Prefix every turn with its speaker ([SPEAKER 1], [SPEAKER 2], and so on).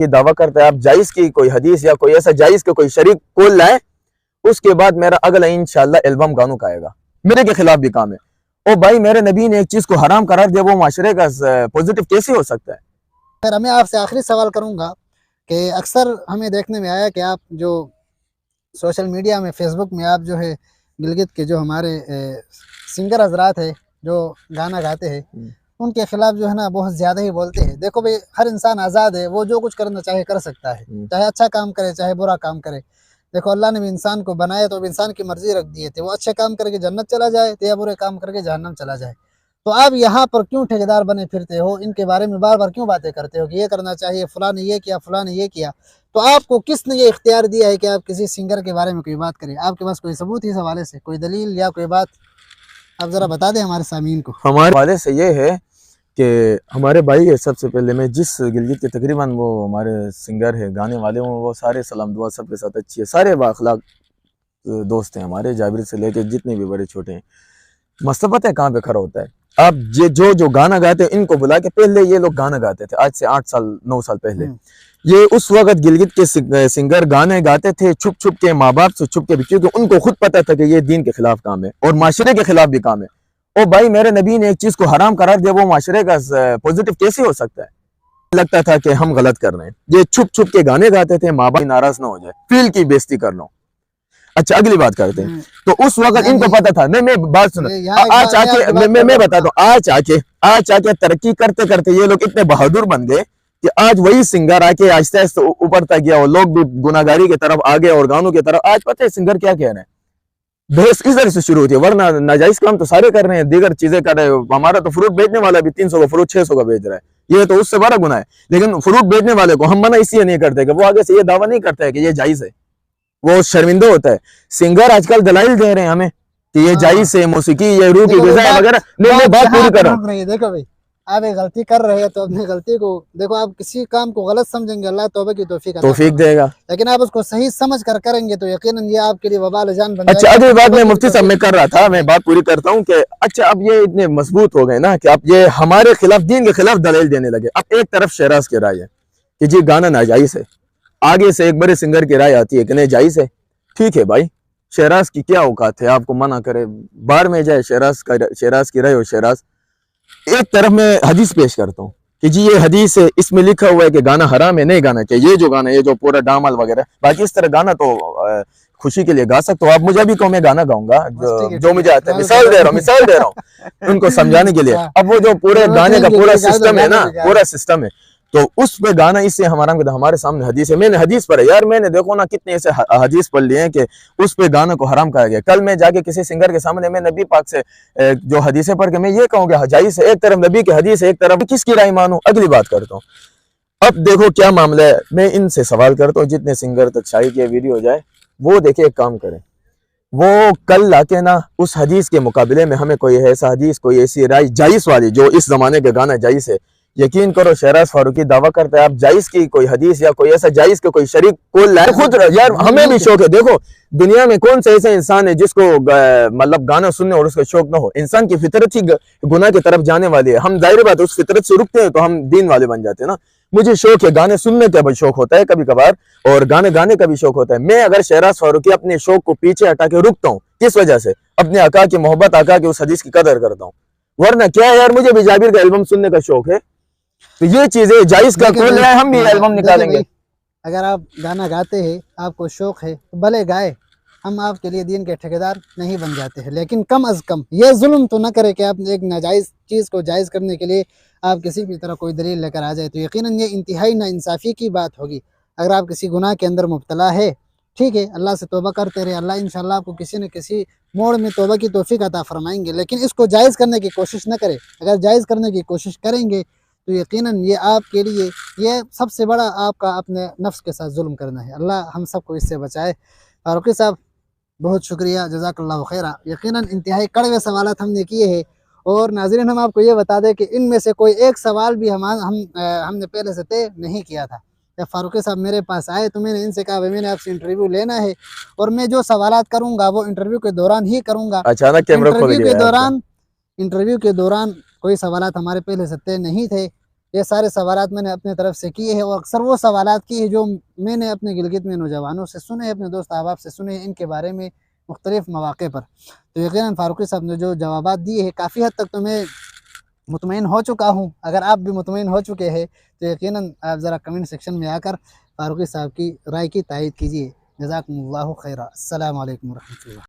[SPEAKER 1] یہ دعویٰ کرتا ہے آپ جائز کی کوئی حدیث یا کوئی ایسا جائز کے کوئی شریک کول لائے، اس کے بعد میرا اگلا انشاءاللہ البم گانوں کا آئے گا، میرے کے خلاف بھی کام ہے۔ او بھائی میرے نبی نے ایک چیز کو حرام قرار دیا، وہ معاشرے کا پوزیٹو کیسے ہو سکتا ہے؟
[SPEAKER 2] خیر میں آپ سے آخری سوال کروں گا کہ اکثر ہمیں دیکھنے میں آیا کہ آپ جو سوشل میڈیا میں فیس بک میں آپ جو ہے گلگت کے جو ہمارے سنگر حضرات ہیں جو گانا گاتے ہیں ان کے خلاف جو ہے نا بہت زیادہ ہی بولتے ہیں۔ دیکھو بھئی ہر انسان آزاد ہے، وہ جو کچھ کرنا چاہے کر سکتا ہے، چاہے اچھا کام کرے چاہے برا کام کرے۔ دیکھو اللہ نے بھی انسان کو بنایا تو انسان کی مرضی رکھ دیے تھے، وہ اچھے کام کر کے جنت چلا جائے یا برے کام کر کے جہنم چلا جائے۔ تو آپ یہاں پر کیوں ٹھیکیدار بنے پھرتے ہو؟ ان کے بارے میں بار بار کیوں باتیں کرتے ہو کہ یہ کرنا چاہیے، فلاں نے یہ کیا، فلاں نے یہ کیا؟ تو آپ کو کس نے یہ اختیار دیا ہے کہ آپ کسی سنگر کے بارے میں کوئی بات کریں؟ آپ کے پاس کوئی ثبوت اس حوالے سے، کوئی دلیل یا کوئی بات آپ ذرا بتا دیں ہمارے سامعین کو۔
[SPEAKER 1] ہمارے حوالے سے یہ ہے کہ ہمارے بھائی ہے، سب سے پہلے میں جس گلگت کے تقریباً وہ ہمارے سنگر ہے گانے والے ہوں، وہ سارے سلام دعا سب کے ساتھ اچھی ہے، سارے بااخلاق دوست ہیں ہمارے، جابر سے لے کے جتنے بھی بڑے چھوٹے ہیں۔ مسئلہ پتہ ہے کہاں پہ کھڑا ہوتا ہے؟ آپ جو گانا گاتے ہیں ان کو بلا کے، پہلے یہ لوگ گانا گاتے تھے آج سے 8 سال 9 سال پہلے، یہ اس وقت گلگت کے سنگر گانے گاتے تھے چھپ چھپ کے، ماں باپ سے چھپ کے بھی، کیونکہ ان کو خود پتہ تھا کہ یہ دین کے خلاف کام ہے اور معاشرے کے خلاف بھی کام ہے۔ او بھائی میرے نبی نے ایک چیز کو حرام قرار دیا، وہ معاشرے کا پوزیٹو کیسے ہو سکتا ہے؟ لگتا تھا کہ ہم غلط کر رہے ہیں، یہ چھپ چھپ کے گانے گاتے تھے، ماں باپ ناراض نہ ہو جائے، فیل کی بےزتی کر لو۔ اچھا اگلی بات کرتے ہیں، تو اس وقت ان کو پتا تھا، میں بات سنو، آج آ کے میں بتاتا ہوں، آج آ کے ترقی کرتے کرتے یہ لوگ اتنے بہادر بن گئے کہ آج وہی سنگر آ کے آہستہ آہستہ اوپرتا گیا، اور لوگ بھی گناہگاری کی طرف آگے اور گانوں کی طرف۔ آج پتہ ہے سنگر کیا کہہ رہے ہیں؟ بحث ادھر سے شروع ہوتی ہے، ورنہ ناجائز کام تو سارے کر رہے ہیں، دیگر چیزیں کر رہے ہیں۔ ہمارا تو فروٹ بیچنے والا بھی 300 کا فروٹ 600 کا بیچ رہا ہے، یہ تو اس سے بڑا گناہ ہے۔ لیکن فروٹ بیچنے والے کو ہم منع اس لیے نہیں کرتے کہ وہ آگے سے یہ دعویٰ نہیں کرتا ہے کہ یہ جائز ہے، وہ شرمندہ ہوتا ہے۔ سنگر آج کل دلائل دے رہے ہیں ہمیں کہ یہ جائز ہے، موسیقی یہ روح کی غذا وغیرہ۔ میں بات پوری کر رہا ہوں۔
[SPEAKER 2] دیکھو بھائی آپ ایک غلطی کر رہے ہیں تو اپنی غلطی کو دیکھو، آپ کسی کام کو غلط سمجھیں گے اللہ توبہ کی توفیق
[SPEAKER 1] دے گا،
[SPEAKER 2] لیکن آپ اس کو صحیح سمجھ کر کریں گے تو یقیناً یہ آپ کے لیے وبال جان بن جائے گا۔
[SPEAKER 1] اچھا اگلی بات میں مفتی صاحب میں کر رہا تھا، میں بات پوری کرتا ہوں کہ اچھا اب یہ اتنے مضبوط ہو گئے نا کہ اب یہ ہمارے خلاف، دین کے خلاف دلائل دینے لگے۔ اب ایک طرف شہراز کی رائے ہے کہ جی گانا ناجائز ہے، آگے سے ایک بڑے سنگر کی رائے آتی ہے کہ نہیں جائز ہے۔ ٹھیک ہے بھائی، شہراز کی کیا اوقات ہے آپ کو منع کرے؟ باہر میں جائے شہراز کی رائے ہو شہراز۔ ایک طرف میں حدیث پیش کرتا ہوں کہ جی یہ حدیث ہے، اس میں لکھا ہوا ہے کہ گانا حرام ہے، نہیں گانا چاہیے، یہ جو گانا ہے یہ جو پورا ڈامل وغیرہ، باقی اس طرح گانا تو خوشی کے لیے گا سکتے ہو آپ۔ مجھے بھی کہو میں گانا گاؤں گا جو مجھے آتا ہے، مثال دے رہا ہوں ان کو سمجھانے کے لیے۔ اب وہ جو پورے گانے کا پورا سسٹم ہے نا، پورا سسٹم ہے، تو اس پہ گانا اس سے ہمارے سامنے حدیث ہے، میں نے حدیث پڑھا یار، میں نے دیکھو نا کتنے ایسے حدیث پڑھ لیے ہیں کہ اس پہ گانا کو حرام کہا گیا۔ کل میں جا کے کسی سنگر کے سامنے میں نبی پاک سے جو حدیثیں پڑھ کے میں یہ کہوں گا جائز ہے، ایک طرف نبی کی حدیث ہے، ایک طرف کس کی رائے مانوں؟ اگلی بات کرتا ہوں۔ اب دیکھو کیا معاملہ ہے، میں ان سے سوال کرتا ہوں جتنے سنگر تک شاعری کی ویڈیو ہو جائے وہ دیکھے، ایک کام کریں، وہ کل لا کے نا اس حدیث کے مقابلے میں ہمیں کوئی ایسا حدیث، کوئی ایسی رائے جائز والی جو اس زمانے کے گانا جائز ہے۔ یقین کرو شہراز فاروقی دعویٰ کرتا ہے آپ جائز کی کوئی حدیث یا کوئی ایسا جائز کے کوئی شریک کو لائے، خود یار ہمیں بھی شوق ہے۔ دیکھو دنیا میں کون سے ایسے انسان ہے جس کو مطلب گانا سننے اور اس کا شوق نہ ہو؟ انسان کی فطرت ہی گناہ کی طرف جانے والی ہے، ہم ظاہر بات اس فطرت سے رکتے ہیں تو ہم دین والے بن جاتے ہیں نا۔ مجھے شوق ہے گانے سننے کا بھی شوق ہوتا ہے کبھی کبھار، اور گانے گانے کا بھی شوق ہوتا ہے۔ میں اگر شہراز فاروقی اپنے شوق کو پیچھے ہٹا کے رکتا ہوں، کس وجہ سے؟ اپنے آقا کی محبت، آقا کی اس حدیث کی قدر کرتا ہوں، ورنہ کیا یار مجھے بھی جابر کا البم سننے کا شوق ہے، تو یہ چیزیں جائز کا کون ہے، ہم بھی البم نکالیں گے۔
[SPEAKER 2] اگر آپ گانا گاتے ہیں، آپ کو شوق ہے تو بھلے گائے، ہم آپ کے لیے دین کے ٹھیکیدار نہیں بن جاتے ہیں، لیکن کم از کم یہ ظلم تو نہ کرے کہ آپ ایک ناجائز چیز کو جائز کرنے کے لیے آپ کسی بھی طرح کوئی دلیل لے کر آ جائے، تو یقیناً یہ انتہائی ناانصافی کی بات ہوگی۔ اگر آپ کسی گناہ کے اندر مبتلا ہے، ٹھیک ہے، اللہ سے توبہ کرتے رہے، اللہ انشاءاللہ آپ کو کسی نہ کسی موڑ میں توبہ کی توفیق عطا فرمائیں گے، لیکن اس کو جائز کرنے کی کوشش نہ کرے۔ اگر جائز کرنے کی کوشش کریں گے تو یقیناً یہ آپ کے لیے یہ سب سے بڑا آپ کا اپنے نفس کے ساتھ ظلم کرنا ہے۔ اللہ ہم سب کو اس سے بچائے۔ فاروقی صاحب بہت شکریہ، جزاک اللہ خیرہ۔ یقیناً انتہائی کڑوے سوالات ہم نے کیے ہیں، اور ناظرین ہم آپ کو یہ بتا دیں کہ ان میں سے کوئی ایک سوال بھی ہم نے پہلے سے طے نہیں کیا تھا۔ جب فاروقی صاحب میرے پاس آئے تو میں نے ان سے کہا میں نے آپ سے انٹرویو لینا ہے، اور میں جو سوالات کروں گا وہ انٹرویو کے دوران ہی کروں گا۔
[SPEAKER 1] اچانک کیمرہ کھول گیا،
[SPEAKER 2] انٹرویو کے دوران کوئی سوالات ہمارے پہلے سے طے نہیں تھے، یہ سارے سوالات میں نے اپنے طرف سے کیے ہیں، اور اکثر وہ سوالات کیے ہیں جو میں نے اپنے گلگت میں نوجوانوں سے سنے، اپنے دوست احباب سے سنے ان کے بارے میں مختلف مواقع پر. تو یقیناً فاروقی صاحب نے جو جوابات دیے ہیں کافی حد تک تو میں مطمئن ہو چکا ہوں. اگر آپ بھی مطمئن ہو چکے ہیں تو یقیناً آپ ذرا کمنٹ سیکشن میں آ کر فاروقی صاحب کی رائے کی تائید کیجیے. جزاکم اللہ خیرہ. السلام علیکم ورحمۃ اللہ.